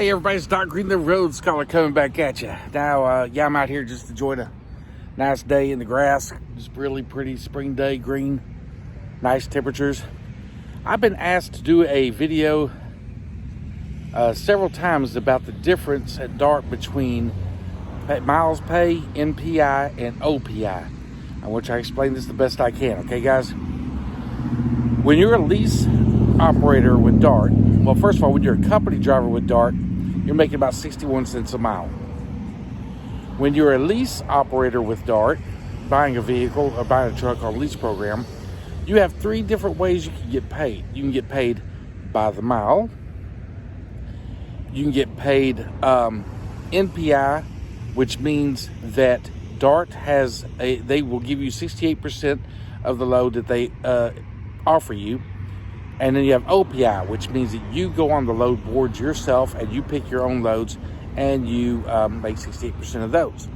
Hey everybody, it's Doc Green, the Road Scholar, coming back at you. Now, I'm out here just enjoying a nice day in the grass. Just really pretty spring day, green, nice temperatures. I've been asked to do a video several times about the difference at DART between miles pay, NPI, and OPI. I want you to explain this the best I can, okay guys? When you're a lease operator with DART, well, first of all, when you're a company driver with DART, you're making about 61 cents a mile. When you're a lease operator with DART, buying a vehicle or buying a truck on a lease program, you have three different ways you can get paid. You can get paid by the mile. You can get paid NPI, which means that DART they will give you 68% of the load that they offer you. And then you have OPI, which means that you go on the load boards yourself and you pick your own loads and you make 68% of those.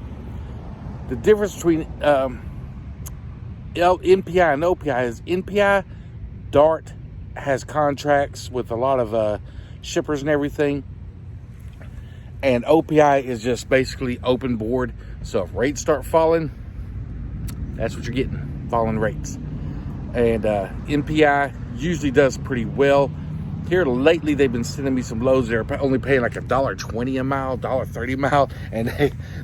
The difference between NPI and OPI is NPI, DART has contracts with a lot of shippers and everything. And OPI is just basically open board. So if rates start falling, that's what you're getting, falling rates. And NPI usually does pretty well. Here lately, they've been sending me some loads that are only paying like $1.20 a mile, $1.30 a mile, and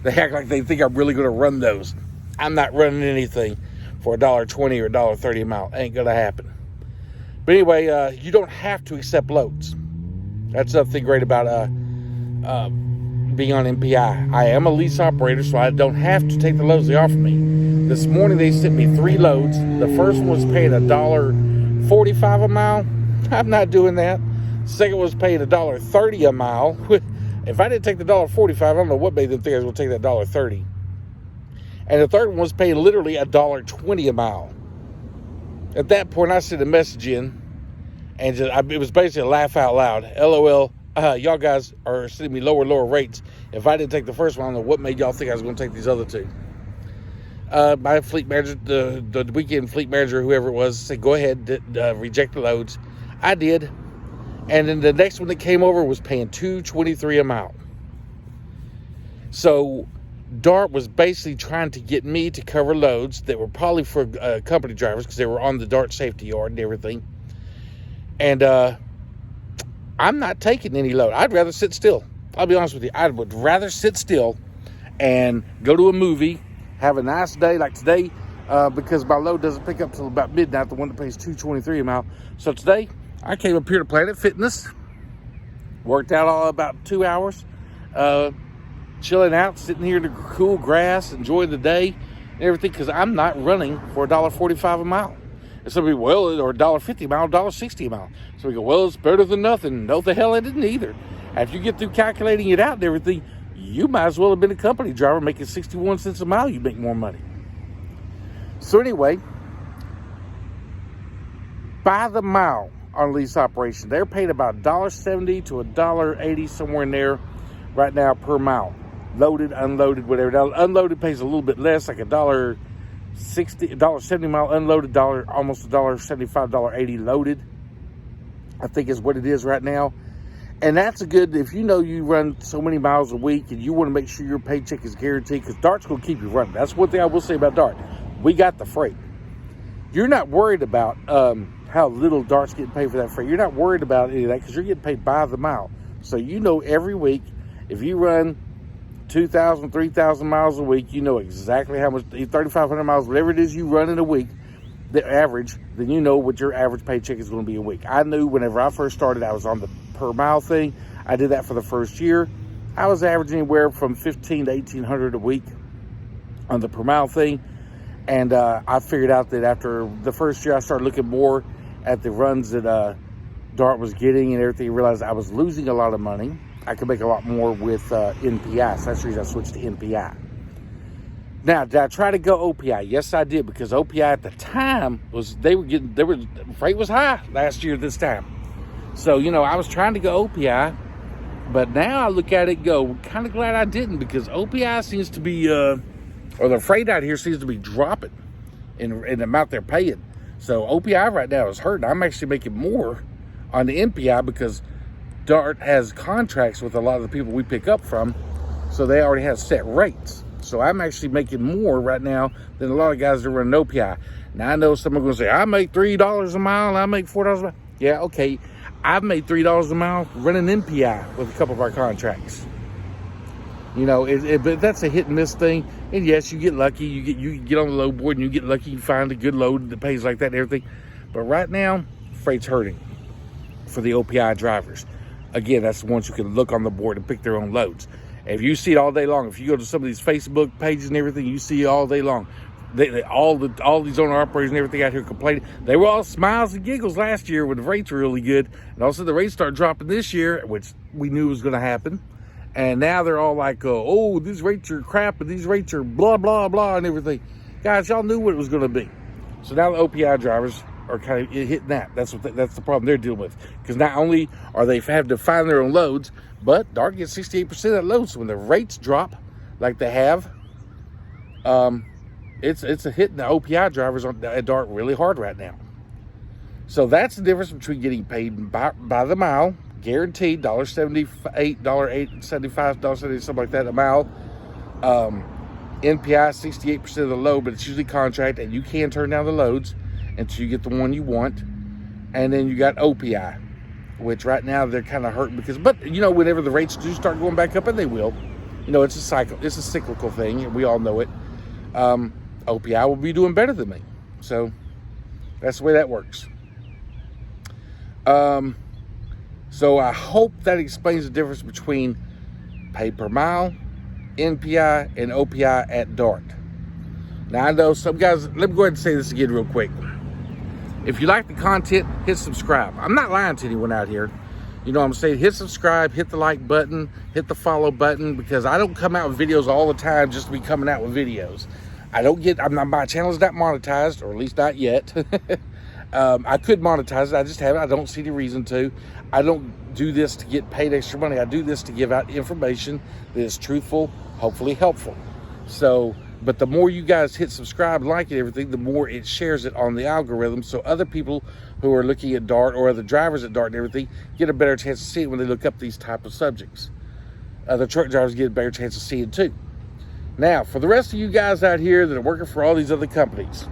they act like they think I'm really going to run those. I'm not running anything for $1.20 or $1.30 a mile. Ain't going to happen. But anyway, you don't have to accept loads. That's something great about being on NPI. I am a lease operator, so I don't have to take the loads they offer me. This morning, they sent me 3 loads. The first one was paying $1.45 a mile. I'm not doing that. Second was paying $1.30 a mile. If I didn't take the $1.45, I don't know what made them think I was going to take that $1.30. And the third one was paying literally $1.20 a mile. At that point, I sent a message in, and it was basically a laugh out loud. LOL, y'all guys are sending me lower rates. If I didn't take the first one, I don't know what made y'all think I was going to take these other two. My fleet manager, the weekend fleet manager, whoever it was, said, go ahead, reject the loads. I did. And then the next one that came over was paying $2.23 a mile. So DART was basically trying to get me to cover loads that were probably for company drivers because they were on the DART safety yard and everything. And I'm not taking any load. I'd rather sit still. I'll be honest with you. I would rather sit still and go to a movie, have a nice day like today, because my load doesn't pick up till about midnight, the one that pays $2.23 a mile. So today, I came up here to Planet Fitness, worked out all about 2 hours, chilling out, sitting here in the cool grass, enjoying the day and everything, because I'm not running for $1.45 a mile. And some people, well, or $1.50 a mile, $1.60 a mile. So we go, well, it's better than nothing. No, the hell it didn't either. After you get through calculating it out and everything, you might as well have been a company driver making 61 cents a mile. You make more money. So anyway, by the mile on lease operation, they're paying about $1.70 to $1.80, somewhere in there right now per mile. Loaded, unloaded, whatever. Now, unloaded pays a little bit less, like $1.60, $1.70 mile unloaded, almost $1.75, $1.80 loaded, I think is what it is right now. And that's a good, if you know you run so many miles a week and you want to make sure your paycheck is guaranteed, because DART's going to keep you running. That's one thing I will say about DART. We got the freight. You're not worried about how little DART's getting paid for that freight. You're not worried about any of that because you're getting paid by the mile. So you know every week, if you run 2,000, 3,000 miles a week, you know exactly how much, 3,500 miles, whatever it is you run in a week, the average, then you know what your average paycheck is going to be a week. I knew whenever I first started, I was on the per mile thing. I did that for the first year. I was averaging anywhere from $1,500 to $1,800 a week on the per mile thing. And I figured out that after the first year, I started looking more at the runs that DART was getting and everything. I realized I was losing a lot of money. I could make a lot more with NPI. So that's the reason I switched to NPI. Now, did I try to go OPI? Yes, I did, because OPI at the time freight was high last year this time. So, I was trying to go OPI, but now I look at it and go, kind of glad I didn't, because OPI seems to be, or the freight out here seems to be dropping in the amount they're paying. So OPI right now is hurting. I'm actually making more on the NPI because Dart has contracts with a lot of the people we pick up from, so they already have set rates. So I'm actually making more right now than a lot of guys that run an OPI. Now I know some are going to say, I make $3 a mile, I make $4 a mile. Yeah, okay. I've made $3 a mile running NPI with a couple of our contracts. You know, but that's a hit and miss thing. And yes, you get lucky. You get on the load board and you get lucky. You find a good load that pays like that and everything. But right now, freight's hurting for the OPI drivers. Again, that's the ones who can look on the board and pick their own loads. If you see it all day long, if you go to some of these Facebook pages and everything, you see it all day long. All these owner operators and everything out here complaining. They were all smiles and giggles last year when the rates were really good, and also the rates started dropping this year, which we knew was going to happen. And now they're all like, "Oh, these rates are crap, and these rates are blah blah blah and everything." Guys, y'all knew what it was going to be. So now the OPI drivers are kind of hitting that. That's the problem they're dealing with, because not only are they having to find their own loads, but Dart gets 68% of that load. So when the rates drop, like they have, it's a hitting the OPI drivers at Dart really hard right now. So that's the difference between getting paid by the mile, guaranteed $1.78, $1.75, $1.70, something like that a mile. NPI 68% of the load, but it's usually contract, and you can turn down the loads until you get the one you want. And then you got OPI, which right now they're kind of hurting but you know, whenever the rates do start going back up, and they will, you know, it's a cycle, it's a cyclical thing, and we all know it. OPI will be doing better than me. So that's the way that works. So I hope that explains the difference between pay per mile, NPI, and OPI at Dart. Now I know some guys, let me go ahead and say this again real quick. If you like the content, hit subscribe. I'm not lying to anyone out here. You know what I'm saying? Hit subscribe, hit the like button, hit the follow button, because I don't come out with videos all the time just to be coming out with videos. My channel is not monetized, or at least not yet. I could monetize it, I just haven't. I don't see the reason to. I don't do this to get paid extra money. I do this to give out information that is truthful, hopefully helpful. So, but the more you guys hit subscribe, like it, everything, the more it shares it on the algorithm, so other people who are looking at Dart, or other drivers at Dart and everything, get a better chance to see it when they look up these type of subjects. The truck drivers get a better chance of seeing it too. Now, for the rest of you guys out here that are working for all these other companies,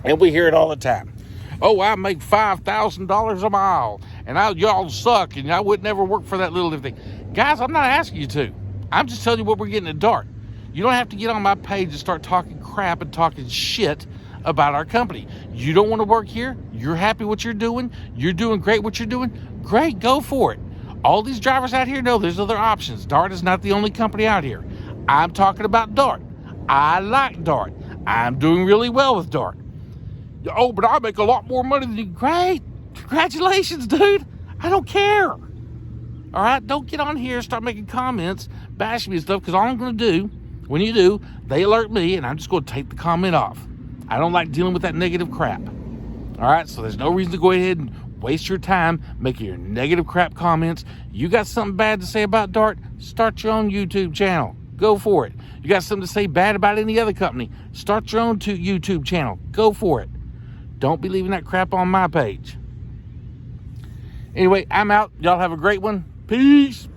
and we hear it all the time. Oh, I make $5,000 a mile, and y'all suck, and I would never work for that little thing. Guys, I'm not asking you to. I'm just telling you what we're getting at Dart. You don't have to get on my page and start talking crap and talking shit about our company. You don't want to work here? You're happy what you're doing? You're doing great what you're doing? Great, go for it. All these drivers out here know there's other options. Dart is not the only company out here. I'm talking about Dart. I like Dart. I'm doing really well with Dart. Oh, but I make a lot more money than you. Great. Congratulations, dude. I don't care. All right? Don't get on here and start making comments, bashing me and stuff, because all I'm going to do, when you do, they alert me, and I'm just going to take the comment off. I don't like dealing with that negative crap. All right? So there's no reason to go ahead and waste your time making your negative crap comments. You got something bad to say about Dart? Start your own YouTube channel. Go for it. You got something to say bad about any other company? Start your own YouTube channel. Go for it. Don't be leaving that crap on my page. Anyway, I'm out. Y'all have a great one. Peace.